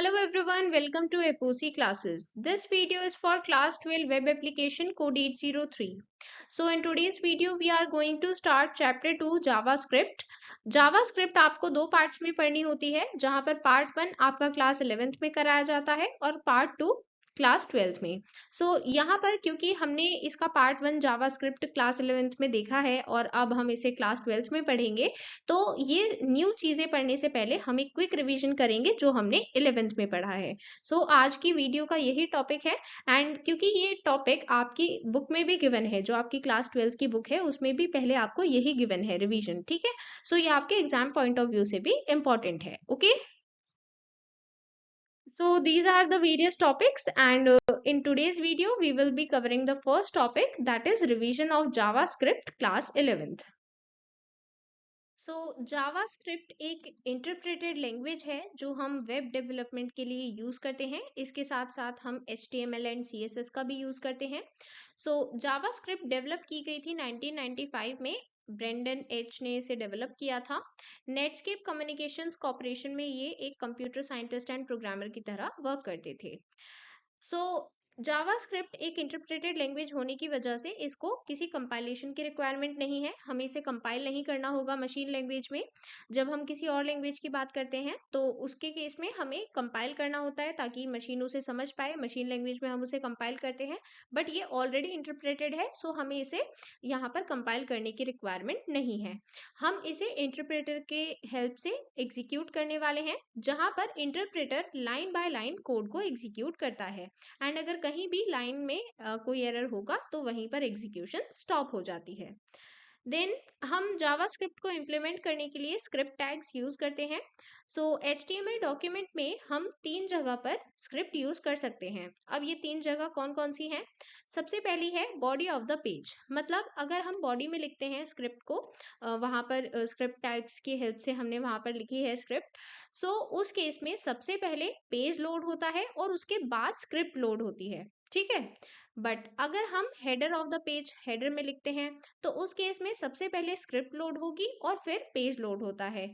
Hello everyone, welcome to FOC classes. This video is for class 12 web application code 803. So in today's video we are going to start chapter 2 JavaScript. JavaScript आपको दो parts में पढ़नी होती है, जहां पर part 1 आपका class 11th में कराया जाता है और पार्ट 2 क्लास 12th में। यहाँ पर क्योंकि हमने इसका पार्ट 1 जावास्क्रिप्ट क्लास 11th में देखा है और अब हम इसे क्लास 12th में पढ़ेंगे, तो ये न्यू चीजें पढ़ने से पहले हम एक क्विक रिवीजन करेंगे जो हमने 11th में पढ़ा है। आज की वीडियो का यही टॉपिक है एंड क्योंकि ये टॉपिक आपकी बुक में भी गिवन है, जो आपकी क्लास 12th की बुक है उसमें भी पहले आपको यही गिवन है रिवीजन, ठीक है। ये आपके एग्जाम पॉइंट ऑफ व्यू से भी इम्पोर्टेंट है, okay. So these are the various topics and in today's video we will be covering the first topic, that is revision of JavaScript class 11th. JavaScript एक interpreted language है जो हम web development के लिए use करते हैं। इसके साथ साथ हम HTML एंड CSS का भी यूज करते हैं। जावास्क्रिप्ट डेवलप की गई थी 1995 में। ब्रेंडन एच ने इसे डेवलप किया था। नेटस्केप कम्युनिकेशंस कॉर्पोरेशन में ये एक कंप्यूटर साइंटिस्ट एंड प्रोग्रामर की तरह वर्क करते थे। जावास्क्रिप्ट एक इंटरप्रेटेड लैंग्वेज होने की वजह से इसको किसी कंपाइलेशन की रिक्वायरमेंट नहीं है। हमें इसे कंपाइल नहीं करना होगा मशीन लैंग्वेज में। जब हम किसी और लैंग्वेज की बात करते हैं तो उसके केस में हमें कंपाइल करना होता है ताकि मशीन उसे समझ पाए। मशीन लैंग्वेज में हम उसे कंपाइल करते हैं, बट ये ऑलरेडी इंटरप्रेटेड है, सो हमें इसे यहाँ पर कंपाइल करने की रिक्वायरमेंट नहीं है। हम इसे इंटरप्रेटर के हेल्प से एग्जीक्यूट करने वाले हैं, जहाँ पर interpreter line by line code को एग्जीक्यूट करता है एंड अगर कहीं भी लाइन में कोई एरर होगा तो वहीं पर एग्जीक्यूशन स्टॉप हो जाती है। देन हम जावास्क्रिप्ट को इम्प्लीमेंट करने के लिए स्क्रिप्ट टैग्स यूज करते हैं। HTML डॉक्यूमेंट में हम 3 जगह पर स्क्रिप्ट यूज कर सकते हैं। अब ये 3 जगह कौन कौन सी हैं? सबसे पहली है बॉडी ऑफ द पेज, मतलब अगर हम बॉडी में लिखते हैं स्क्रिप्ट को, वहां पर स्क्रिप्ट टैग्स की हेल्प से हमने वहां पर लिखी है स्क्रिप्ट, उस केस में सबसे पहले पेज लोड होता है और उसके बाद स्क्रिप्ट लोड होती है, ठीक है। बट अगर हम header of the page header में लिखते हैं तो उस केस में सबसे पहले स्क्रिप्ट लोड होगी और फिर पेज लोड होता है।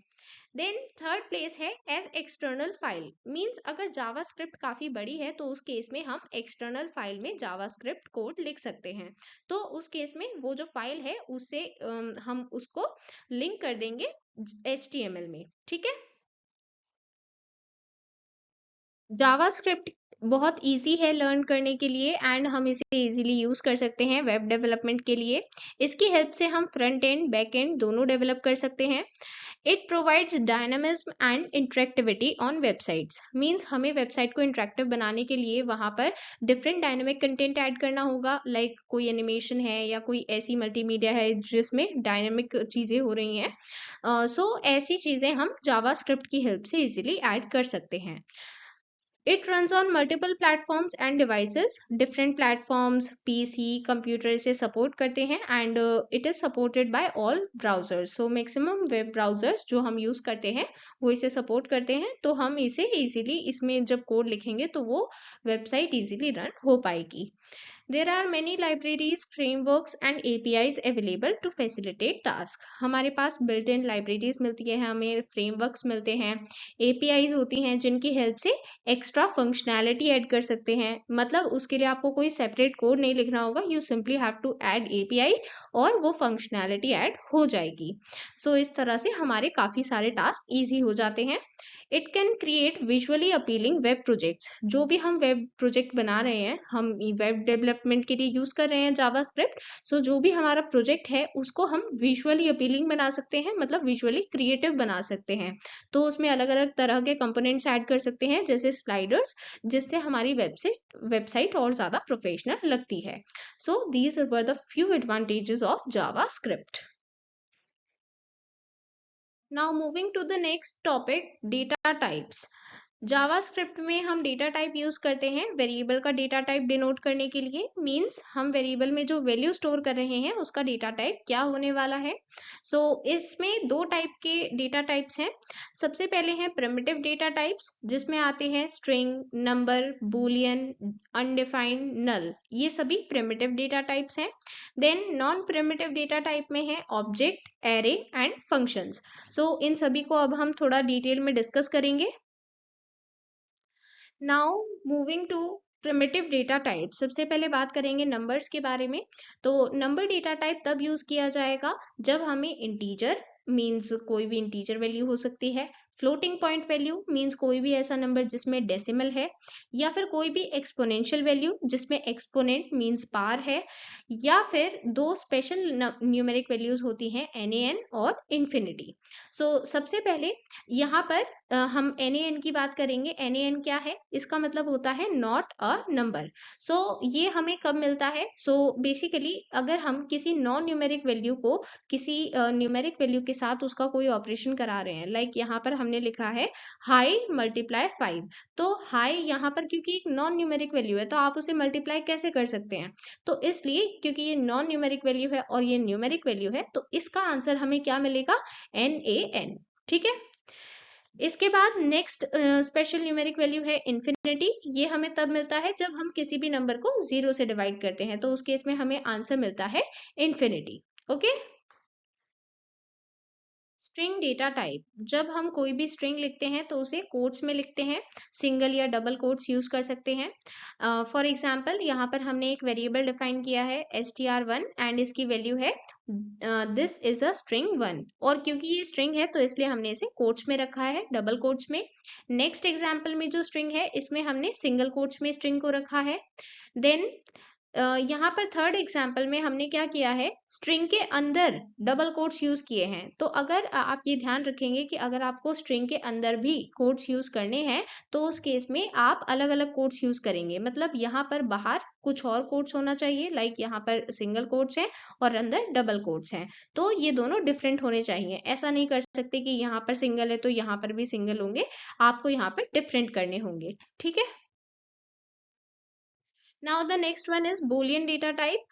देन थर्ड प्लेस है एज एक्सटर्नल फाइल, मींस अगर जावास्क्रिप्ट काफी बड़ी है तो उस केस में हम एक्सटर्नल फाइल में जावास्क्रिप्ट कोड लिख सकते हैं। तो उस केस में वो जो फाइल है उससे हम उसको लिंक कर देंगे HTML में, ठीक है। जावास्क्रिप्ट बहुत इजी है लर्न करने के लिए एंड हम इसे इजीली यूज कर सकते हैं वेब डेवलपमेंट के लिए। इसकी हेल्प से हम फ्रंट एंड बैक एंड दोनों डेवलप कर सकते हैं। It provides dynamism and interactivity on websites, means हमें वेबसाइट को इंटरेक्टिव बनाने के लिए वहां पर डिफरेंट डायनामिक कंटेंट ऐड करना होगा, लाइक कोई एनिमेशन है या कोई ऐसी मल्टीमीडिया है जिसमें डायनामिक चीजें हो रही हैं। ऐसी चीजें हम जावास्क्रिप्ट की हेल्प से इजीली ऐड कर सकते हैं। It runs on multiple platforms and devices. Different platforms, PC, computer इसे support करते हैं and it is supported by all browsers. Maximum web browsers जो हम use करते हैं वो इसे support करते हैं, तो हम इसे easily इसमें जब कोड लिखेंगे तो वो वेबसाइट easily रन हो पाएगी। There are many libraries, frameworks and APIs available to facilitate task. हमारे पास built in libraries मिलती है, हमें frameworks मिलते हैं, APIs होती हैं जिनकी हेल्प से एक्स्ट्रा फंक्शनैलिटी ऐड कर सकते हैं। मतलब उसके लिए आपको कोई सेपरेट कोड नहीं लिखना होगा, you simply have to add API और वो फंक्शनैलिटी ऐड हो जाएगी। इस तरह से हमारे काफी सारे टास्क इजी हो जाते हैं। It can create visually appealing web projects, जो भी हम वेब प्रोजेक्ट बना रहे हैं, हम वेब डेवलपमेंट के लिए यूज कर रहे हैं जावास्क्रिप्ट, जो भी हमारा प्रोजेक्ट है उसको हम विजुअली अपीलिंग बना सकते हैं, मतलब विजुअली क्रिएटिव बना सकते हैं। तो उसमें अलग अलग तरह के कंपोनेंट्स ऐड कर सकते हैं जैसे स्लाइडर्स, जिससे हमारी वेबसाइट और ज्यादा प्रोफेशनल लगती है। These were the few advantages of JavaScript. Now moving to the next topic, data types. JavaScript में हम डेटा टाइप यूज करते हैं वेरिएबल का डेटा टाइप डिनोट करने के लिए, मींस हम वेरिएबल में जो वैल्यू स्टोर कर रहे हैं उसका डेटा टाइप क्या होने वाला है। इसमें दो टाइप के डेटा टाइप्स हैं। सबसे पहले हैं प्रिमिटिव डेटा टाइप्स, जिसमें आते हैं string, number, boolean, undefined, null, ये सभी प्रिमिटिव डेटा टाइप्स हैं। Then non primitive data type में है ऑब्जेक्ट, एरे एंड फंक्शंस। इन सभी को अब हम थोड़ा डिटेल में डिस्कस करेंगे। Now moving to primitive data type, सबसे पहले बात करेंगे नंबर्स के बारे में। तो नंबर डेटा टाइप तब यूज किया जाएगा जब हमें इंटीजर मींस कोई भी इंटीजर वैल्यू हो सकती है, फ्लोटिंग पॉइंट वैल्यू मींस कोई भी ऐसा नंबर जिसमें डेसिमल है, या फिर कोई भी एक्सपोनेंशियल वैल्यू जिसमें एक्सपोनेंट मींस पार है, या फिर दो स्पेशल न्यूमेरिक वैल्यूज होती हैं NaN और इन्फिनिटी। सो सबसे पहले यहाँ पर हम NaN की बात करेंगे। NaN क्या है? इसका मतलब होता है नॉट अ नंबर। सो ये हमें कब मिलता है? सो बेसिकली अगर हम किसी नॉन न्यूमेरिक वैल्यू को किसी न्यूमेरिक वैल्यू के साथ उसका कोई ऑपरेशन करा रहे हैं, लाइक यहाँ पर हमने लिखा है हाई मल्टीप्लाई 5। तो हाई यहाँ पर क्योंकि एक नॉन न्यूमेरिक वैल्यू है तो आप उसे मल्टीप्लाई कैसे कर सकते हैं? तो इसलिए क्योंकि ये नॉन न्यूमेरिक वैल्यू है और ये न्यूमेरिक वैल्यू है, तो इसका आंसर हमें क्या मिलेगा? NaN। ठीक है। इसके बाद नेक्स्ट स्पेशल न्यूमेरिक वैल्यू है इन्फिनिटी। ये हमें तब मिलता है जब हम किसी भी नंबर को 0 से डिवाइड करते हैं, तो उस केस में हमें आंसर मिलता है infinity. Okay. String data type, जब हम कोई भी स्ट्रिंग लिखते हैं तो उसे कोट्स में लिखते हैं, सिंगल या डबल कोट्स यूज कर सकते हैं। फॉर एग्जाम्पल यहाँ पर हमने एक वेरिएबल डिफाइन किया है str1 एंड इसकी वैल्यू है दिस इज अ स्ट्रिंग 1, और क्योंकि ये स्ट्रिंग है तो इसलिए हमने इसे कोट्स में रखा है, डबल कोट्स में। नेक्स्ट एग्जाम्पल में जो स्ट्रिंग है इसमें हमने सिंगल कोट्स में स्ट्रिंग को रखा है। देन यहाँ पर थर्ड एग्जाम्पल में हमने क्या किया है, स्ट्रिंग के अंदर डबल कोट्स यूज किए हैं। तो अगर आप ये ध्यान रखेंगे कि अगर आपको स्ट्रिंग के अंदर भी कोट्स यूज करने हैं तो उस केस में आप अलग अलग कोट्स यूज करेंगे, मतलब यहाँ पर बाहर कुछ और कोट्स होना चाहिए, लाइक यहाँ पर सिंगल कोट्स हैं और अंदर डबल कोट्स हैं, तो ये दोनों डिफरेंट होने चाहिए। ऐसा नहीं कर सकते कि यहाँ पर सिंगल है तो यहाँ पर भी सिंगल होंगे, आपको यहाँ पर डिफरेंट करने होंगे। ठीक है। Now the next one is Boolean data type.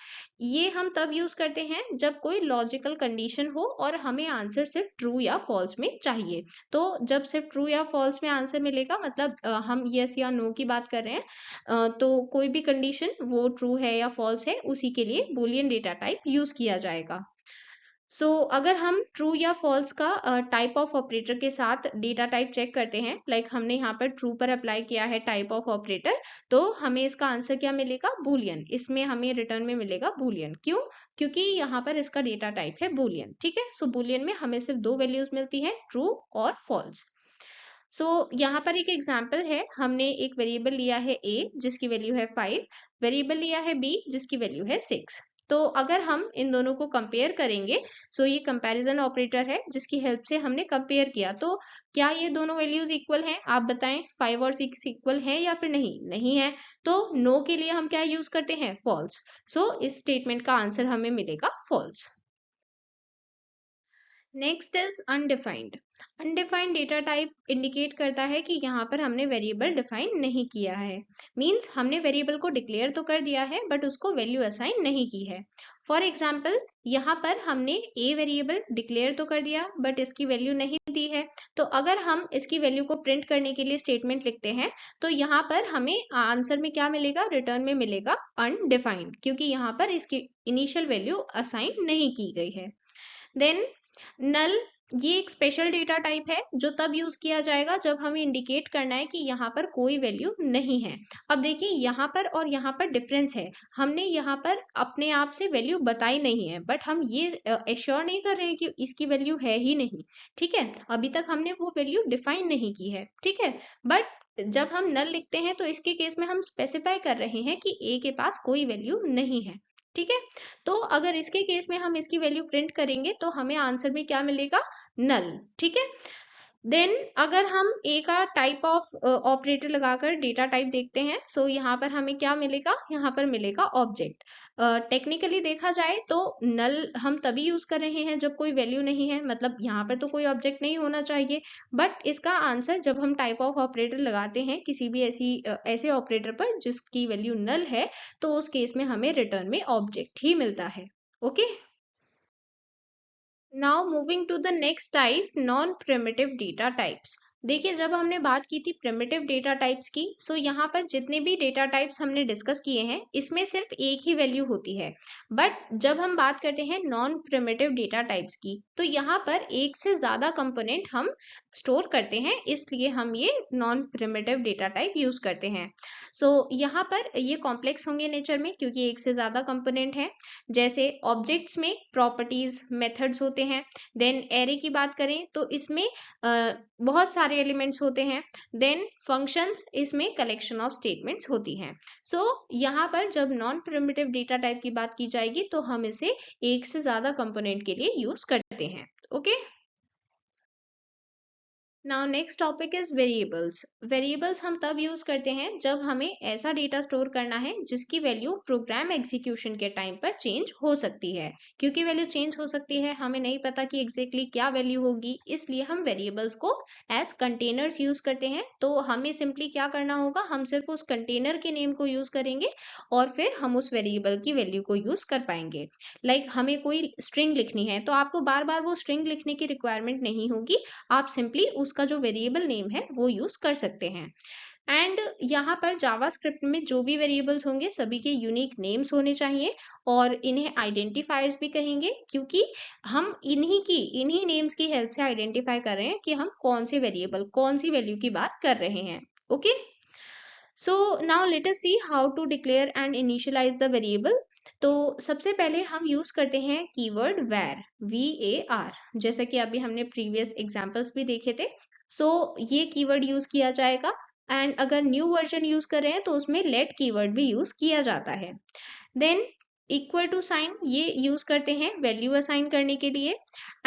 ये हम तब यूज करते हैं जब कोई लॉजिकल कंडीशन हो और हमें आंसर सिर्फ ट्रू या फॉल्स में चाहिए। तो जब सिर्फ ट्रू या फॉल्स में आंसर मिलेगा, मतलब हम यस या नो की बात कर रहे हैं, तो कोई भी कंडीशन वो ट्रू है या फॉल्स है उसी के लिए बूलियन डेटा टाइप यूज किया जाएगा। अगर हम ट्रू या फॉल्स का टाइप ऑफ ऑपरेटर के साथ डेटा टाइप चेक करते हैं, लाइक हमने यहाँ पर ट्रू पर अप्लाई किया है टाइप ऑफ ऑपरेटर, तो हमें इसका आंसर क्या मिलेगा? बूलियन। इसमें हमें रिटर्न में मिलेगा बूलियन। क्यों? क्योंकि यहाँ पर इसका डेटा टाइप है बूलियन। ठीक है। बूलियन में हमें सिर्फ दो वैल्यूज मिलती हैं, ट्रू और फॉल्स। यहाँ पर एक एग्जाम्पल है, हमने एक वेरिएबल लिया है a जिसकी वैल्यू है 5, वेरिएबल लिया है b जिसकी वैल्यू है 6। तो अगर हम इन दोनों को कंपेयर करेंगे, ये कंपैरिजन ऑपरेटर है जिसकी हेल्प से हमने कंपेयर किया, तो क्या ये दोनों वैल्यूज इक्वल हैं? आप बताएं, 5 और 6 इक्वल हैं या फिर नहीं? नहीं है। तो नो के लिए हम क्या यूज करते हैं? फॉल्स। इस स्टेटमेंट का आंसर हमें मिलेगा false. Next is undefined. Undefined data type indicate करता है कि यहाँ पर हमने वेरिएबल डिफाइन नहीं किया है, मींस हमने वेरिएबल को डिक्लेयर तो कर दिया है बट उसको वैल्यू असाइन नहीं की है। फॉर एग्जाम्पल यहाँ पर हमने a वेरिएबल डिक्लेयर तो कर दिया बट इसकी वैल्यू नहीं दी है, तो अगर हम इसकी वैल्यू को प्रिंट करने के लिए स्टेटमेंट लिखते हैं तो यहाँ पर हमें आंसर में क्या मिलेगा? रिटर्न में मिलेगा अनडिफाइंड, क्योंकि यहाँ पर इसकी इनिशियल वैल्यू असाइन नहीं की गई है। देन नल, ये एक स्पेशल डेटा टाइप है जो तब यूज किया जाएगा जब हमें इंडिकेट करना है कि यहाँ पर कोई वैल्यू नहीं है। अब देखिए यहाँ पर और यहाँ पर डिफरेंस है, हमने यहाँ पर अपने आप से वैल्यू बताई नहीं है बट हम ये एश्योर नहीं कर रहे हैं कि इसकी वैल्यू है ही नहीं। ठीक है। अभी तक हमने वो वैल्यू डिफाइन नहीं की है। ठीक है। बट जब हम नल लिखते हैं तो इसके केस में हम स्पेसिफाई कर रहे हैं कि a के पास कोई वैल्यू नहीं है। ठीक है। तो अगर इसके केस में हम इसकी वैल्यू प्रिंट करेंगे तो हमें आंसर में क्या मिलेगा? नल। ठीक है। देन अगर हम ए का टाइप ऑफ ऑपरेटर लगाकर डेटा टाइप देखते हैं, यहाँ पर हमें क्या मिलेगा? यहाँ पर मिलेगा ऑब्जेक्ट। टेक्निकली देखा जाए तो नल हम तभी यूज कर रहे हैं जब कोई वैल्यू नहीं है, मतलब यहाँ पर तो कोई ऑब्जेक्ट नहीं होना चाहिए, बट इसका आंसर जब हम टाइप ऑफ ऑपरेटर लगाते हैं किसी भी ऐसे ऑपरेटर पर जिसकी वैल्यू नल है, तो उस केस में हमें रिटर्न में ऑब्जेक्ट ही मिलता है। Okay. Now moving to the next type, non-primitive data types. देखिए, जब हमने बात की थी प्रिमिटिव डेटा टाइप्स की, सो यहाँ पर जितने भी डेटा टाइप्स हमने डिस्कस किए हैं, इसमें सिर्फ एक ही वैल्यू होती है। बट जब हम बात करते हैं नॉन प्रिमिटिव डेटा टाइप्स की, तो यहाँ पर एक से ज़्यादा कंपोनेंट हम स्टोर करते हैं, इसलिए हम ये non primitive data type use करते हैं। सो यहाँ पर ये कॉम्प्लेक्स होंगे नेचर में, क्योंकि एक से ज़्यादा कंपोनेंट हैं। जैसे ऑब्जेक्ट्स में प्रॉपर्टीज, मेथड्स होते हैं। देन एरे की बात करें तो इसमें बहुत सारे एलिमेंट्स होते हैं। देन फंक्शंस, इसमें कलेक्शन ऑफ स्टेटमेंट्स होती हैं। सो यहाँ पर जब नॉन प्रिमिटिव डेटा टाइप की बात की जाएगी तो हम इसे एक से ज्यादा कंपोनेंट के लिए यूज करते हैं। Okay, now next topic is variables. Variables हम तब यूज करते हैं जब हमें ऐसा डेटा स्टोर करना है जिसकी वैल्यू प्रोग्राम एग्जीक्यूशन के टाइम पर चेंज हो सकती है। क्योंकि वैल्यू चेंज हो सकती है, हमें नहीं पता कि एग्जैक्टली क्या वैल्यू होगी, इसलिए हम वेरिएबल्स को एज कंटेनर्स यूज करते हैं। तो हमें सिंपली क्या करना होगा, हम सिर्फ उस कंटेनर के नेम को यूज करेंगे और फिर हम उस वेरिएबल की वैल्यू को यूज कर पाएंगे। हमें कोई स्ट्रिंग लिखनी है तो आपको बार बार वो स्ट्रिंग लिखने की रिक्वायरमेंट नहीं होगी, आप सिंपली उसका जो वेरिएबल नेम है वो यूज कर सकते हैं। एंड यहाँ पर जावास्क्रिप्ट में जो भी वेरिएबल्स होंगे सभी के यूनिक नेम्स होने चाहिए, और इन्हें आइडेंटिफायर्स भी कहेंगे, क्योंकि हम इन्हीं नेम्स की हेल्प से आइडेंटिफाई कर रहे हैं कि हम कौन से वेरिएबल, कौन सी वैल्यू की बात कर रहे हैं। Okay, so now let us see how to declare and initialise the variable. तो सबसे पहले हम यूज करते हैं कीवर्ड var, VAR, जैसा कि अभी हमने प्रीवियस एग्जांपल्स भी देखे थे। सो ये कीवर्ड यूज किया जाएगा। एंड अगर न्यू वर्जन यूज कर रहे हैं तो उसमें लेट कीवर्ड भी यूज किया जाता है। देन इक्वल टू साइन ये यूज करते हैं वैल्यू असाइन करने के लिए।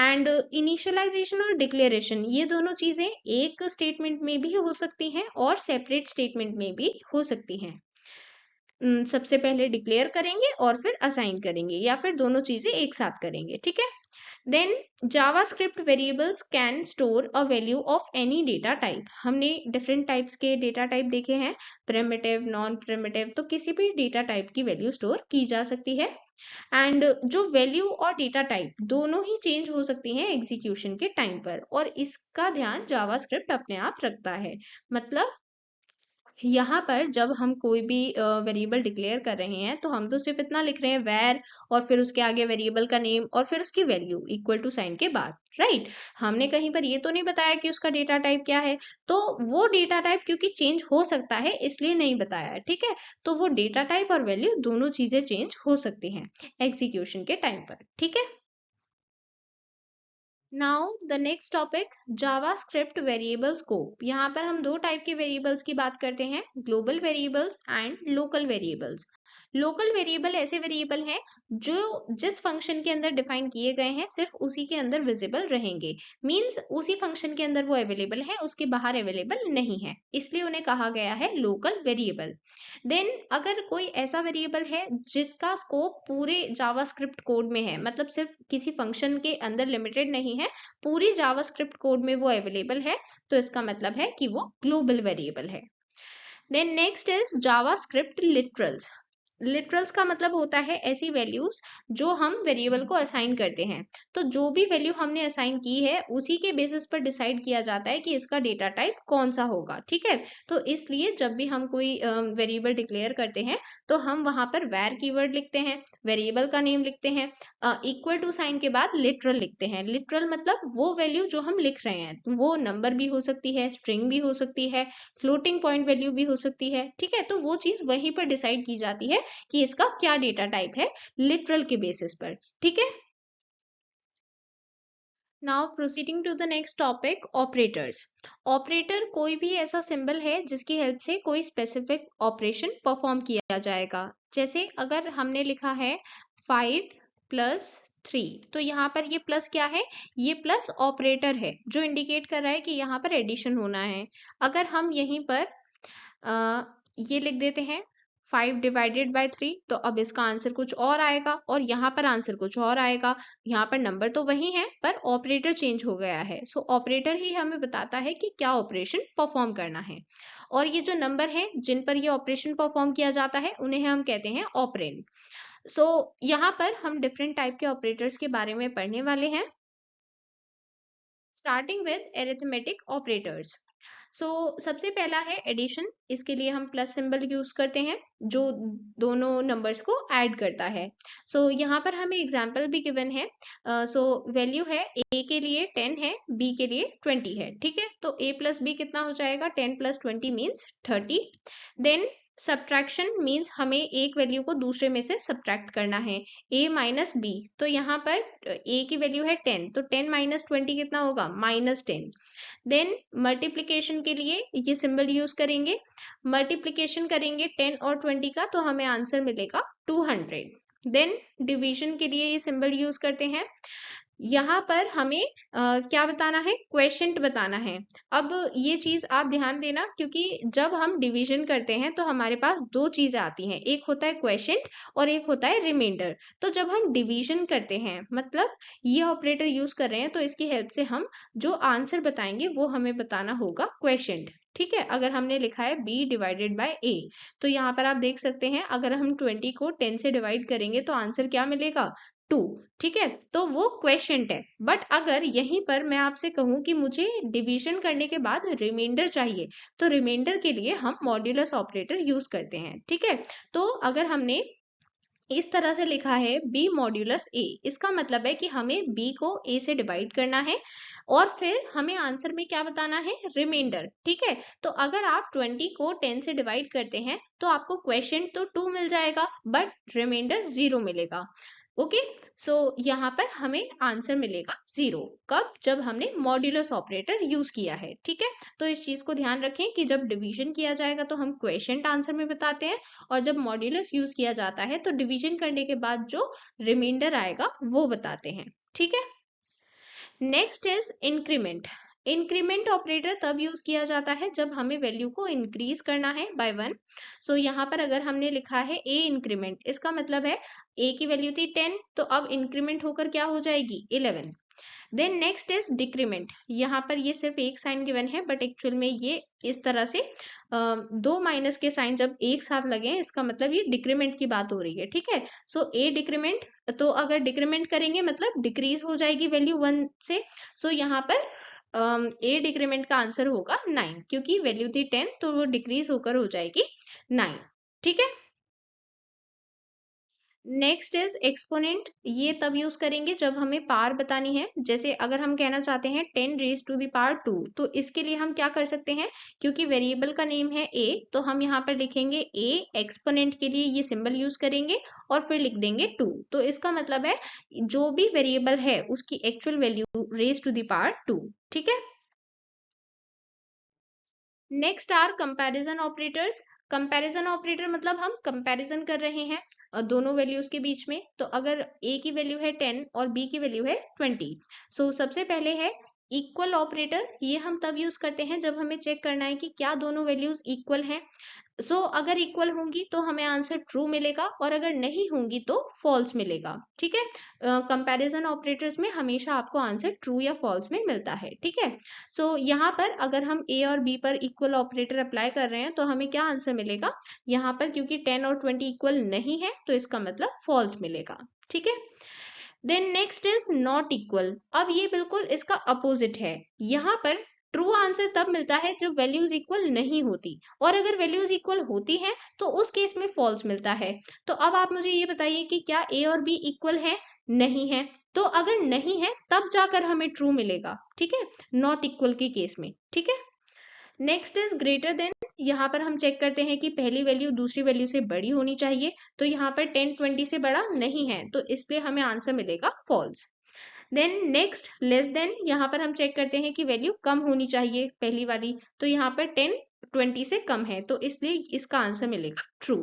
एंड इनिशियलाइजेशन और डिक्लेरेशन, ये दोनों चीजें एक स्टेटमेंट में भी हो सकती हैं और सेपरेट स्टेटमेंट में भी हो सकती हैं। सबसे पहले डिक्लेयर करेंगे और फिर असाइन करेंगे, या फिर दोनों चीजें एक साथ करेंगे। ठीक है, then JavaScript variables can store a value of any data type. हमने डिफरेंट टाइप्स के डेटा टाइप देखे हैं, प्रिमिटिव, नॉन प्रिमिटिव, तो किसी भी डेटा टाइप की वैल्यू स्टोर की जा सकती है। एंड जो वैल्यू और डेटा टाइप दोनों ही चेंज हो सकती हैं एग्जीक्यूशन के टाइम पर, और इसका ध्यान जावास्क्रिप्ट अपने आप रखता है। मतलब यहाँ पर जब हम कोई भी वेरिएबल डिक्लेयर कर रहे हैं तो हम तो सिर्फ इतना लिख रहे हैं वैर, और फिर उसके आगे वेरिएबल का नेम और फिर उसकी वैल्यू इक्वल टू साइन के बाद, राइट। हमने कहीं पर ये तो नहीं बताया कि उसका डेटा टाइप क्या है। तो वो डेटा टाइप क्योंकि चेंज हो सकता है इसलिए नहीं बताया है, ठीक है। तो वो डेटा टाइप और वैल्यू दोनों चीजें चेंज हो सकती हैं एग्जीक्यूशन के टाइम पर, ठीक है। Now the next topic, JavaScript variable scope. यहाँ पर हम दो टाइप के वेरिएबल्स की बात करते हैं, global variables and local variables. Local variable ऐसे वेरिएबल हैं जो जिस फंक्शन के अंदर डिफाइन किए गए हैं सिर्फ उसी के अंदर विजिबल रहेंगे। मींस उसी फंक्शन के अंदर वो अवेलेबल है, उसके बाहर अवेलेबल नहीं है, इसलिए उन्हें कहा गया है लोकल वेरिएबल। देन अगर कोई ऐसा वेरिएबल है जिसका स्कोप पूरे जावास्क्रिप्ट कोड में है, मतलब सिर्फ किसी फंक्शन के अंदर लिमिटेड नहीं है, पूरी जावास्क्रिप्ट कोड में वो अवेलेबल है, तो इसका मतलब है कि वो ग्लोबल वेरिएबल है। Then next is JavaScript literals. Literals का मतलब होता है ऐसी वैल्यूज जो हम वेरिएबल को असाइन करते हैं। तो जो भी वैल्यू हमने असाइन की है उसी के बेसिस पर डिसाइड किया जाता है कि इसका डेटा टाइप कौन सा होगा, ठीक है। तो इसलिए जब भी हम कोई वेरिएबल डिक्लेयर करते हैं तो हम वहां पर वैर कीवर्ड लिखते हैं, वेरिएबल का नेम लिखते हैं, इक्वल टू साइन के बाद लिटरल लिखते हैं। लिटरल मतलब वो वैल्यू जो हम लिख रहे हैं, वो नंबर भी हो सकती है, स्ट्रिंग भी हो सकती है, फ्लोटिंग पॉइंट वैल्यू भी हो सकती है, ठीक है। तो वो चीज वहीं पर डिसाइड की जाती है कि इसका क्या डेटा टाइप है, लिटरल के बेसिस पर, ठीक है। Now proceeding to the next topic, operators. Operator कोई भी ऐसा सिंबल है जिसकी हेल्प से कोई स्पेसिफिक ऑपरेशन परफॉर्म किया जाएगा। जैसे अगर हमने लिखा है 5 + 3, तो यहाँ पर ये प्लस क्या है, ये प्लस ऑपरेटर है जो इंडिकेट कर रहा है कि यहाँ पर एडिशन होना है। अगर हम यहीं पर अ, ये लिख देते हैं 5/3, तो अब इसका आंसर कुछ और आएगा और यहाँ पर आंसर कुछ और आएगा। यहाँ पर नंबर तो वही है पर ऑपरेटर चेंज हो गया है। सो ऑपरेटर ही हमें बताता है कि क्या ऑपरेशन परफॉर्म करना है। और ये जो नंबर हैं जिन पर ये ऑपरेशन परफॉर्म किया जाता है उन्हें हम कहते हैं ऑपरेंड। सो यहाँ पर हम डिफरेंट टाइप के ऑपरेटर्स के बारे में पढ़ने वाले हैं। Starting with arithmetic operators. सबसे पहला है एडिशन। इसके लिए हम प्लस सिंबल यूज करते हैं जो दोनों नंबर्स को ऐड करता है। यहाँ पर हमें एग्जांपल भी गिवन है। वैल्यू है ए के लिए 10 है, बी के लिए 20 है। ठीक है, तो a प्लस बी कितना हो जाएगा? 10 plus 20 means 30। Then subtraction means हमें एक वैल्यू को दूसरे में से सब्ट्रैक्ट करना है, a माइनस बी। तो यहाँ पर a की वैल्यू है 10, तो 10 माइनस 20 कितना होगा? -10। देन मल्टीप्लिकेशन के लिए ये सिंबल यूज करेंगे। मल्टीप्लिकेशन करेंगे 10 और 20 का, तो हमें आंसर मिलेगा 200। देन डिवीजन के लिए ये सिंबल यूज करते हैं। यहाँ पर हमें क्या बताना है? क्वेशंट बताना है। अब ये चीज आप ध्यान देना, क्योंकि जब हम डिवीजन करते हैं तो हमारे पास दो चीजें आती हैं, एक होता है क्वेशंट और एक होता है रिमाइंडर। तो जब हम डिवीजन करते हैं, मतलब ये ऑपरेटर यूज कर रहे हैं, तो इसकी हेल्प से हम जो आंसर बताएंगे वो हमें बताना होगा क्वेशंट। ठीक है, अगर हमने लिखा है b डिवाइडेड बाय a, तो यहाँ पर आप देख सकते हैं अगर हम 20 को 10 से डिवाइड करेंगे तो आंसर क्या मिलेगा? 2। ठीक है, तो वो क्वेश्चंट है। बट अगर यहीं पर मैं आपसे कहूं कि मुझे डिवीजन करने के बाद रिमाइंडर चाहिए, तो रिमाइंडर के लिए हम मॉड्यूलस ऑपरेटर यूज करते हैं। ठीक है, तो अगर हमने इस तरह से लिखा है b मॉड्यूलस a, इसका मतलब है कि हमें b को a से डिवाइड करना है और फिर हमें आंसर में क्या बताना है? रिमाइंडर। ठीक है, तो अगर आप 20 को 10 से डिवाइड करते हैं तो आपको क्वेश्चन तो 2 मिल जाएगा बट रिमाइंडर 0 मिलेगा। ओके, यहाँ पर हमें आंसर मिलेगा 0। कब? जब हमने मॉड्यूलस ऑपरेटर यूज किया है। ठीक है, तो इस चीज को ध्यान रखें कि जब डिवीजन किया जाएगा तो हम क्वेश्चन आंसर में बताते हैं, और जब मॉड्यूलस यूज किया जाता है तो डिवीजन करने के बाद जो रिमाइंडर आएगा वो बताते हैं। ठीक है, next is increment. Increment operator तब यूज किया जाता है जब हमें वैल्यू को इंक्रीज करना है बाय 1। यहाँ पर अगर हमने लिखा है a इंक्रीमेंट, इसका मतलब है a की वैल्यू थी 10, तो अब इंक्रीमेंट होकर क्या हो जाएगी? 11। Then next is decrement. यहाँ पर ये सिर्फ एक साइन गिवन है बट एक्चुअल में ये इस तरह से दो माइनस के साइन जब एक साथ लगे हैं, इसका मतलब ये डिक्रीमेंट की बात हो रही है। ठीक है, ए डिक्रीमेंट, तो अगर डिक्रीमेंट करेंगे मतलब डिक्रीज हो जाएगी वैल्यू 1 से। यहाँ पर ए डिक्रीमेंट का आंसर होगा 9, क्योंकि वैल्यू थी 10 तो वो डिक्रीज होकर हो जाएगी 9। ठीक है, नेक्स्ट इज एक्सपोनेंट। ये तब यूज करेंगे जब हमें पावर बतानी है। जैसे अगर हम कहना चाहते हैं 10 रेज टू द पावर 2, तो इसके लिए हम क्या कर सकते हैं? क्योंकि वेरिएबल का नेम है a, तो हम यहाँ पर लिखेंगे a, एक्सपोनेंट के लिए ये सिंबल यूज करेंगे और फिर लिख देंगे 2। तो इसका मतलब है जो भी वेरिएबल है उसकी actual value raise to the power 2। ठीक है, next are comparison operators. Comparison operator मतलब हम कंपैरिजन कर रहे हैं दोनों वैल्यूज के बीच में। तो अगर a की वैल्यू है 10 और b की वैल्यू है 20, सबसे पहले है इक्वल ऑपरेटर। ये हम तब यूज करते हैं जब हमें चेक करना है कि क्या दोनों वैल्यूज इक्वल हैं। अगर इक्वल होंगी तो हमें आंसर ट्रू मिलेगा और अगर नहीं होंगी तो फॉल्स मिलेगा। ठीक है, कंपैरिजन ऑपरेटर्स में हमेशा आपको आंसर ट्रू या फॉल्स में मिलता है। ठीक है, यहाँ पर अगर हम a और b पर इक्वल ऑपरेटर अप्लाई कर रहे हैं तो हमें क्या आंसर मिलेगा? यहाँ पर क्योंकि 10 और 20 इक्वल नहीं है तो इसका मतलब फॉल्स मिलेगा। ठीक है, then next is not equal. अब ये बिल्कुल इसका अपोजिट है। यहाँ पर ट्रू आंसर तब मिलता है जब वैल्यूज इक्वल नहीं होती, और अगर वैल्यूज इक्वल होती हैं तो उस केस में फॉल्स मिलता है। तो अब आप मुझे ये बताइए कि क्या a और b इक्वल है? नहीं है। तो अगर नहीं है तब जाकर हमें ट्रू मिलेगा। ठीक है, नॉट इक्वल के केस में। ठीक है, नेक्स्ट इज ग्रेटर देन। यहाँ पर हम चेक करते हैं कि पहली वैल्यू दूसरी वैल्यू से बड़ी होनी चाहिए। तो यहाँ पर 10 20 से बड़ा नहीं है, तो इसलिए हमें आंसर मिलेगा false. Then next less than. यहाँ पर हम चेक करते हैं कि वैल्यू कम होनी चाहिए पहली वाली, तो यहाँ पर 10 20 से कम है, तो इसलिए इसका आंसर मिलेगा true.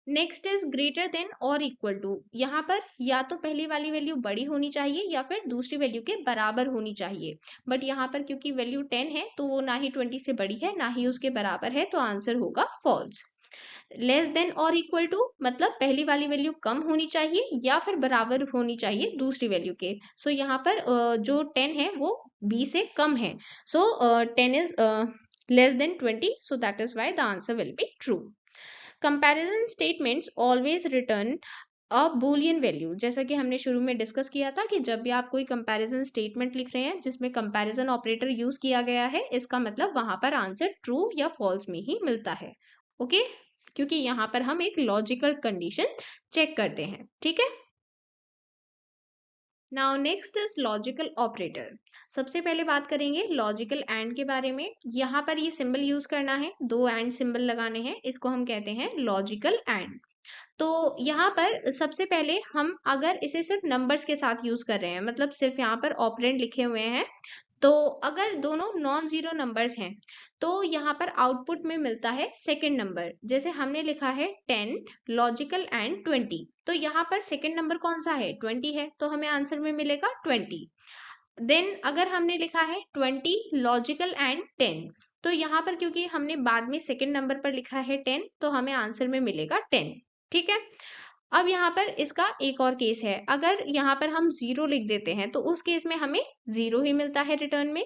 Next is greater than और इक्वल टू। यहाँ पर या तो पहली वाली वैल्यू बड़ी होनी चाहिए या फिर दूसरी वैल्यू के बराबर होनी चाहिए। बट यहाँ पर क्योंकि वैल्यू 10 है तो वो ना ही 20 से बड़ी है ना ही उसके बराबर है, तो आंसर होगा फॉल्स। लेस देन और इक्वल टू मतलब पहली वाली वैल्यू कम होनी चाहिए या फिर बराबर होनी चाहिए दूसरी वैल्यू के। यहाँ पर जो 10 है वो b से कम है। 10 is less than 20, so that is why the answer will be true. Comparison statements always return Boolean value, जैसा कि हमने शुरू में डिस्कस किया था कि जब भी आप कोई कंपैरिजन स्टेटमेंट लिख रहे हैं जिसमें कंपैरिजन ऑपरेटर यूज किया गया है, इसका मतलब वहां पर आंसर ट्रू या फॉल्स में ही मिलता है। ओके, क्योंकि यहाँ पर हम एक लॉजिकल कंडीशन चेक करते हैं। ठीक है, now next is logical operator. सबसे पहले बात करेंगे लॉजिकल एंड के बारे में। यहाँ पर ये सिंबल यूज करना है, दो एंड सिंबल लगाने हैं, इसको हम कहते हैं लॉजिकल एंड। तो यहाँ पर सबसे पहले हम अगर इसे सिर्फ नंबर्स के साथ यूज कर रहे हैं, मतलब सिर्फ यहाँ पर ऑपरेंड लिखे हुए हैं, तो अगर दोनों नॉन जीरो नंबर्स हैं तो यहाँ पर आउटपुट में मिलता है सेकंड नंबर। जैसे हमने लिखा है 10 लॉजिकल एंड 20, तो यहाँ पर सेकंड नंबर कौन सा है, 20 है, तो हमें आंसर में मिलेगा 20। देन अगर हमने लिखा है 20 लॉजिकल एंड 10, तो यहाँ पर क्योंकि हमने बाद में सेकंड नंबर पर लिखा है 10, तो हमें आंसर में मिलेगा 10। ठीक है, अब यहाँ पर इसका एक और केस है, अगर यहाँ पर हम जीरो लिख देते हैं तो उस केस में हमें जीरो ही मिलता है रिटर्न में।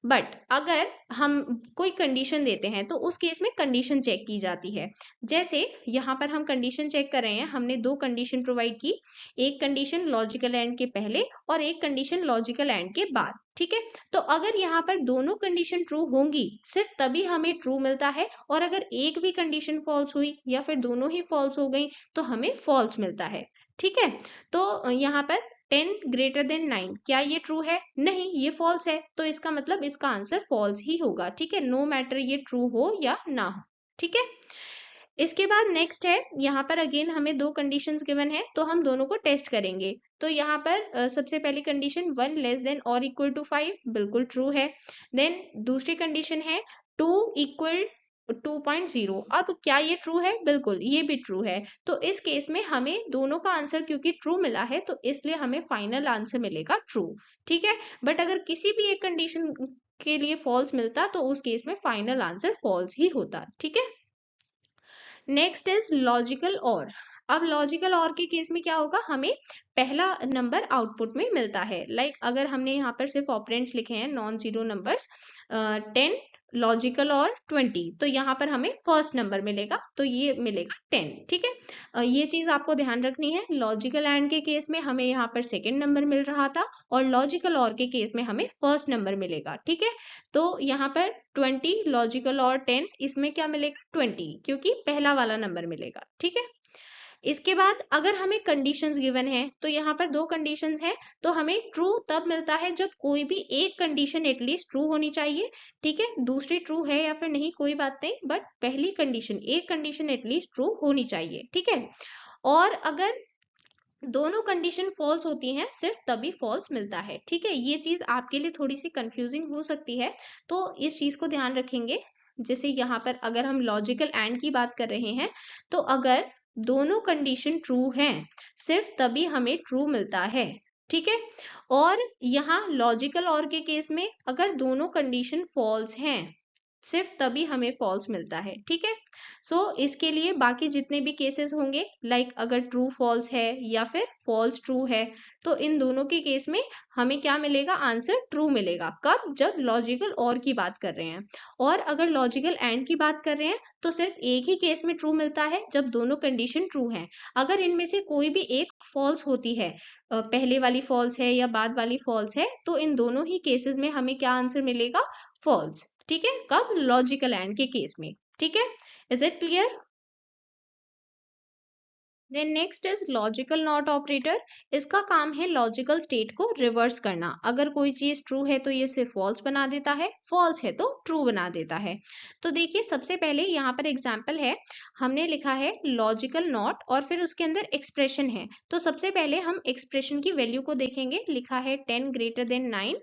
बट अगर हम कोई कंडीशन देते हैं तो उस केस में कंडीशन चेक की जाती है। जैसे यहाँ पर हम कंडीशन चेक कर रहे हैं, हमने दो कंडीशन प्रोवाइड की, एक कंडीशन लॉजिकल एंड के पहले और एक कंडीशन लॉजिकल एंड के बाद। ठीक है, तो अगर यहाँ पर दोनों कंडीशन ट्रू होंगी सिर्फ तभी हमें ट्रू मिलता है, और अगर एक भी कंडीशन फॉल्स हुई या फिर दोनों ही फॉल्स हो गई तो हमें फॉल्स मिलता है। ठीक है, तो यहाँ पर 10 ग्रेटर देन 9, क्या ये ट्रू है, नहीं ये फॉल्स है, तो इसका मतलब इसका आंसर फॉल्स ही होगा। ठीक है, नो मैटर ये ट्रू हो या ना हो। ठीक है, इसके बाद नेक्स्ट है, यहाँ पर अगेन हमें दो कंडीशंस गिवन है, तो हम दोनों को टेस्ट करेंगे। तो यहाँ पर सबसे पहली कंडीशन 1 लेस देन और इक्वल टू 5, बिल्कुल ट्रू है। देन दूसरी कंडीशन है 2 इक्वल 2.0, अब क्या ये ट्रू है, बिल्कुल ये भी ट्रू है। तो इस केस में हमें दोनों का आंसर क्योंकि ट्रू मिला है तो इसलिए हमें फाइनल आंसर मिलेगा ट्रू। ठीक है, बट अगर किसी भी एक कंडीशन के लिए फॉल्स मिलता तो उस केस में फाइनल आंसर फॉल्स ही होता। ठीक है, नेक्स्ट इज लॉजिकल और। अब लॉजिकल और के केस में क्या होगा, हमें पहला नंबर आउटपुट में मिलता है। लाइक अगर हमने यहाँ पर सिर्फ ऑपरेंड्स लिखे हैं नॉन जीरो नंबर्स 10 लॉजिकल और 20, तो यहाँ पर हमें फर्स्ट नंबर मिलेगा, तो ये मिलेगा 10। ठीक है, ये चीज आपको ध्यान रखनी है, लॉजिकल एंड के केस में हमें यहाँ पर सेकेंड नंबर मिल रहा था और लॉजिकल और के केस में हमें फर्स्ट नंबर मिलेगा। ठीक है, तो यहाँ पर 20 लॉजिकल और 10, इसमें क्या मिलेगा 20, क्योंकि पहला वाला नंबर मिलेगा। ठीक है, इसके बाद अगर हमें कंडीशंस गिवन है तो यहाँ पर दो कंडीशंस हैं, तो हमें ट्रू तब मिलता है जब कोई भी एक कंडीशन एटलीस्ट ट्रू होनी चाहिए। ठीक है, दूसरी ट्रू है या फिर नहीं कोई बात नहीं, बट पहली कंडीशन, एक कंडीशन एटलीस्ट ट्रू होनी चाहिए। ठीक है, और अगर दोनों कंडीशन फॉल्स होती हैं सिर्फ तभी फॉल्स मिलता है। ठीक है, ये चीज आपके लिए थोड़ी सी कंफ्यूजिंग हो सकती है, तो इस चीज को ध्यान रखेंगे। जैसे यहाँ पर अगर हम लॉजिकल एंड की बात कर रहे हैं, तो अगर दोनों कंडीशन ट्रू हैं सिर्फ तभी हमें ट्रू मिलता है। ठीक है, और यहाँ लॉजिकल और के केस में अगर दोनों कंडीशन फॉल्स हैं सिर्फ तभी हमें फॉल्स मिलता है। ठीक है, सो इसके लिए बाकी जितने भी केसेस होंगे, लाइक अगर ट्रू फॉल्स है या फिर फॉल्स ट्रू है, तो इन दोनों के केस में हमें क्या मिलेगा, आंसर ट्रू मिलेगा। कब, जब लॉजिकल और की बात कर रहे हैं। और अगर लॉजिकल एंड की बात कर रहे हैं तो सिर्फ एक ही केस में ट्रू मिलता है, जब दोनों कंडीशन ट्रू हैं। अगर इनमें से कोई भी एक फॉल्स होती है, पहले वाली फॉल्स है या बाद वाली फॉल्स है, तो इन दोनों ही केसेस में हमें क्या आंसर मिलेगा, फॉल्स। ठीक है, कब, लॉजिकल एंड के केस में। ठीक है, is it clear? Then next is logical not operator. इसका काम है लॉजिकल स्टेट को रिवर्स करना। अगर कोई चीज ट्रू है तो ये सिर्फ फॉल्स बना देता है, फॉल्स है तो ट्रू बना देता है। तो देखिए सबसे पहले यहाँ पर एग्जाम्पल है, हमने लिखा है लॉजिकल नॉट और फिर उसके अंदर एक्सप्रेशन है। तो सबसे पहले हम एक्सप्रेशन की वैल्यू को देखेंगे, लिखा है 10 greater than 9,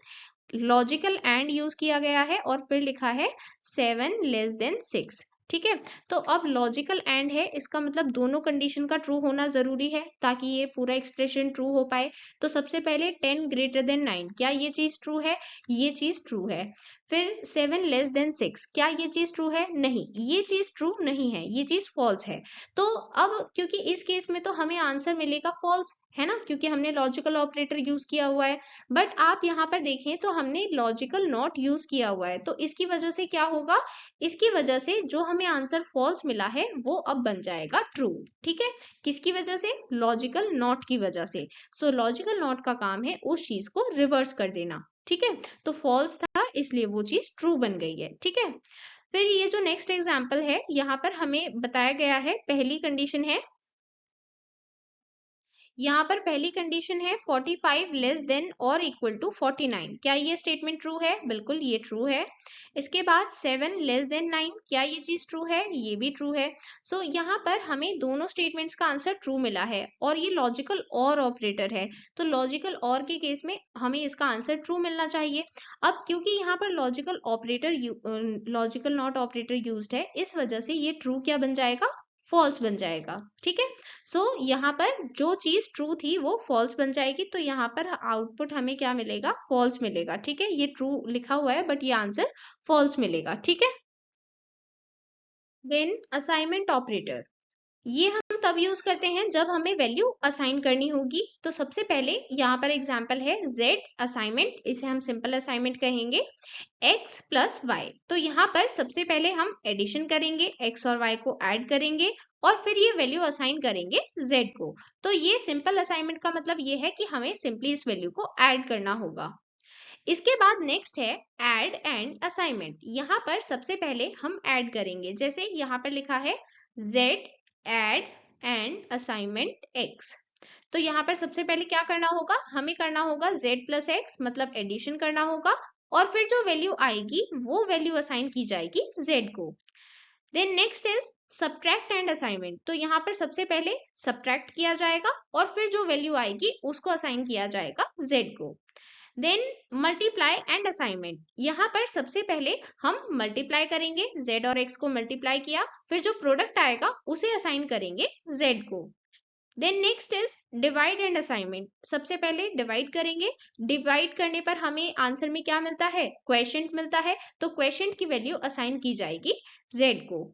logical and use किया गया है और फिर लिखा है 7 लेस देन 6। ठीक है, तो अब लॉजिकल एंड है, इसका मतलब दोनों कंडीशन का ट्रू होना जरूरी है ताकि ये पूरा एक्सप्रेशन ट्रू हो पाए। तो सबसे पहले 10 ग्रेटर देन 9, क्या ये चीज ट्रू है, ये चीज ट्रू है। फिर 7 लेस देन 6, क्या ये चीज ट्रू है? नहीं, ये चीज ट्रू नहीं है, ये चीज फॉल्स है। तो अब क्योंकि इस केस में तो हमें आंसर मिलेगा फॉल्स, है ना, क्योंकि हमने लॉजिकल ऑपरेटर यूज किया हुआ है। बट आप यहाँ पर देखें तो हमने लॉजिकल नॉट यूज किया हुआ है, तो इसकी वजह से क्या होगा, इसकी वजह से जो हमें आंसर फॉल्स मिला है वो अब बन जाएगा ट्रू। ठीक है, किसकी वजह से? लॉजिकल नॉट की वजह से। सो लॉजिकल नॉट का काम है उस चीज को रिवर्स कर देना। ठीक है, तो फॉल्स था इसलिए वो चीज ट्रू बन गई है। ठीक है, फिर ये जो नेक्स्ट एग्जांपल है, यहाँ पर हमें बताया गया है, पहली कंडीशन है, यहाँ पर पहली कंडीशन है 45 लेस देन और इक्वल टू 49, क्या ये स्टेटमेंट ट्रू है? बिल्कुल ये ट्रू है। इसके बाद 7 लेस देन 9, क्या ये चीज ट्रू है? ये भी ट्रू है। सो यहाँ पर हमें दोनों स्टेटमेंट्स का आंसर ट्रू मिला है और ये लॉजिकल और ऑपरेटर है, तो लॉजिकल और के केस में हमें इसका आंसर ट्रू मिलना चाहिए। अब क्योंकि यहाँ पर logical operator logical not operator used है, इस वजह से ये ट्रू क्या बन जाएगा? फॉल्स बन जाएगा। ठीक है, सो यहाँ पर जो चीज ट्रू थी वो फॉल्स बन जाएगी, तो यहाँ पर आउटपुट हमें क्या मिलेगा? फॉल्स मिलेगा। ठीक है, ये ट्रू लिखा हुआ है बट ये आंसर फॉल्स मिलेगा। ठीक है, देन असाइनमेंट ऑपरेटर, ये हम तब यूज करते हैं जब हमें वैल्यू असाइन करनी होगी। तो सबसे पहले यहाँ पर एग्जांपल है z असाइनमेंट, इसे हम सिंपल असाइनमेंट कहेंगे, x प्लस वाई। तो यहाँ पर सबसे पहले हम एडिशन करेंगे, x और y को ऐड करेंगे और फिर ये वैल्यू असाइन करेंगे z को। तो ये सिंपल असाइनमेंट का मतलब ये है कि हमें सिंपली इस वैल्यू को ऐड करना होगा। इसके बाद नेक्स्ट है ऐड एंड असाइनमेंट, यहाँ पर सबसे पहले हम ऐड करेंगे, जैसे यहाँ पर लिखा है z add and assignment x। तो यहाँ पर सबसे पहले क्या करना होगा? हमें करना होगा z प्लस एक्स, मतलब एडिशन करना होगा और फिर जो वैल्यू आएगी वो वैल्यू असाइन की जाएगी z को। Then next is subtract and assignment, तो यहाँ पर सबसे पहले सब्ट्रैक्ट किया जाएगा और फिर जो वैल्यू आएगी उसको असाइन किया जाएगा z को। देन मल्टीप्लाई एंड असाइनमेंट, यहाँ पर सबसे पहले हम मल्टीप्लाई करेंगे, z और x को मल्टीप्लाई किया, फिर जो प्रोडक्ट आएगा उसे असाइन करेंगे z को। Then next is divide and assignment, सबसे पहले डिवाइड करेंगे, डिवाइड करने पर हमें आंसर में क्या मिलता है? क्वेशंट मिलता है, तो क्वेशंट की वैल्यू असाइन की जाएगी z को।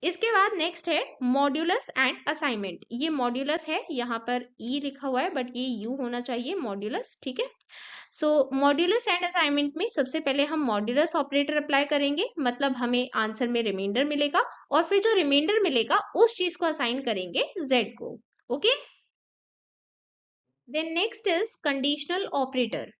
इसके बाद नेक्स्ट है मॉड्यूलस एंड असाइनमेंट, ये मॉड्यूलस है, यहाँ पर ई लिखा हुआ है बट ये यू होना चाहिए, मॉड्यूलस। ठीक है, सो मॉड्यूलस एंड असाइनमेंट में सबसे पहले हम मॉड्यूलस ऑपरेटर अप्लाई करेंगे, मतलब हमें आंसर में रिमाइंडर मिलेगा और फिर जो रिमाइंडर मिलेगा उस चीज को असाइन करेंगे z को। Okay, then next is conditional operator.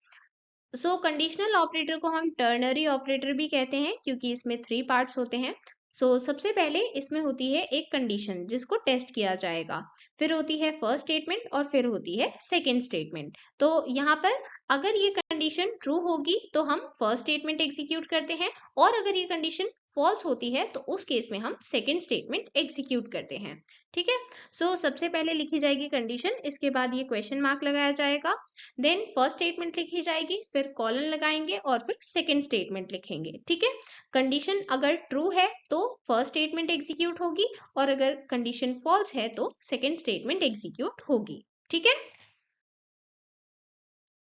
So conditional operator को हम टर्नरी ऑपरेटर भी कहते हैं क्योंकि इसमें 3 पार्ट्स होते हैं। सबसे पहले इसमें होती है एक कंडीशन जिसको टेस्ट किया जाएगा, फिर होती है फर्स्ट स्टेटमेंट और फिर होती है सेकंड स्टेटमेंट। तो यहाँ पर अगर ये कंडीशन ट्रू होगी तो हम फर्स्ट स्टेटमेंट एग्जीक्यूट करते हैं और अगर ये कंडीशन फॉल्स होती है तो उस केस में हम सेकंड स्टेटमेंट एग्जीक्यूट करते हैं। ठीक है, सबसे पहले लिखी जाएगी कंडीशन, इसके बाद ये क्वेश्चन मार्क लगाया जाएगा, देन फर्स्ट स्टेटमेंट लिखी जाएगी, फिर कॉलन लगाएंगे और फिर सेकंड स्टेटमेंट लिखेंगे। ठीक है, कंडीशन अगर ट्रू है तो फर्स्ट स्टेटमेंट एग्जीक्यूट होगी और अगर कंडीशन फॉल्स है तो सेकंड स्टेटमेंट एग्जीक्यूट होगी। ठीक है,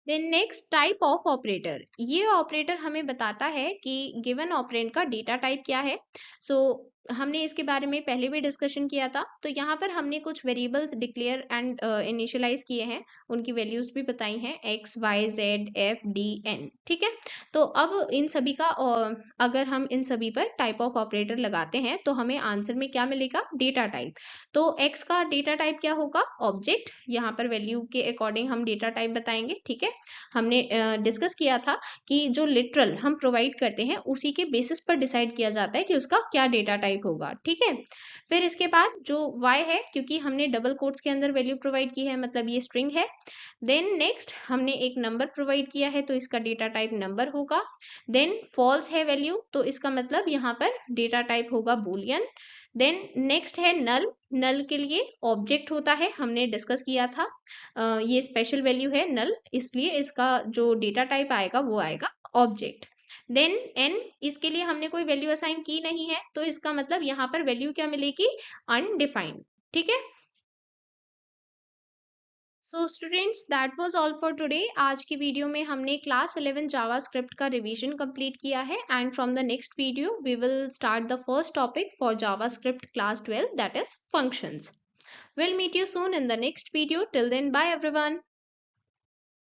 then next type of operator, ये ऑपरेटर हमें बताता है कि गिवन ऑपरेंड का डेटा टाइप क्या है। सो हमने इसके बारे में पहले भी डिस्कशन किया था, तो यहाँ पर हमने कुछ वेरिएबल्स डिक्लेयर एंड इनिशियलाइज किए हैं, उनकी वैल्यूज भी बताई हैं, x y z f d n। ठीक है, तो अब इन सभी का अगर हम इन सभी पर टाइप ऑफ ऑपरेटर लगाते हैं तो हमें आंसर में क्या मिलेगा? Data type. तो x का डेटा टाइप क्या होगा? ऑब्जेक्ट, यहाँ पर वैल्यू के अकॉर्डिंग हम डेटा टाइप बताएंगे। ठीक है, हमने डिस्कस किया था कि जो लिटरल हम प्रोवाइड करते हैं उसी के बेसिस पर डिसाइड किया जाता है कि उसका क्या डेटा टाइप होगा। ठीक है, फिर इसके बाद जो y है, क्योंकि हमने डबल कोट्स के अंदर वैल्यू प्रोवाइड की है मतलब ये स्ट्रिंग है। देन नेक्स्ट हमने एक नंबर प्रोवाइड किया है तो इसका डेटा टाइप नंबर होगा। देन फॉल्स है वैल्यू तो इसका मतलब यहाँ पर डेटा टाइप होगा बूलियन। देन नेक्स्ट है नल, नल के लिए ऑब्जेक्ट होता है, हमने डिस्कस किया था, ये स्पेशल वैल्यू है नल, इसलिए इसका जो डेटा टाइप आएगा वो आएगा ऑब्जेक्ट। देन एन, इसके लिए हमने कोई वैल्यू असाइन की नहीं है तो इसका मतलब यहाँ पर वैल्यू क्या मिलेगी? अनडिफाइंड। ठीक है, so students that was all for today. आज की वीडियो में हमने क्लास 11 जावास्क्रिप्ट का रिवीजन कंप्लीट किया है and from the next video we will start the first topic for JavaScript class 12 that is functions. We'll meet you soon in the next video. Till then, bye everyone.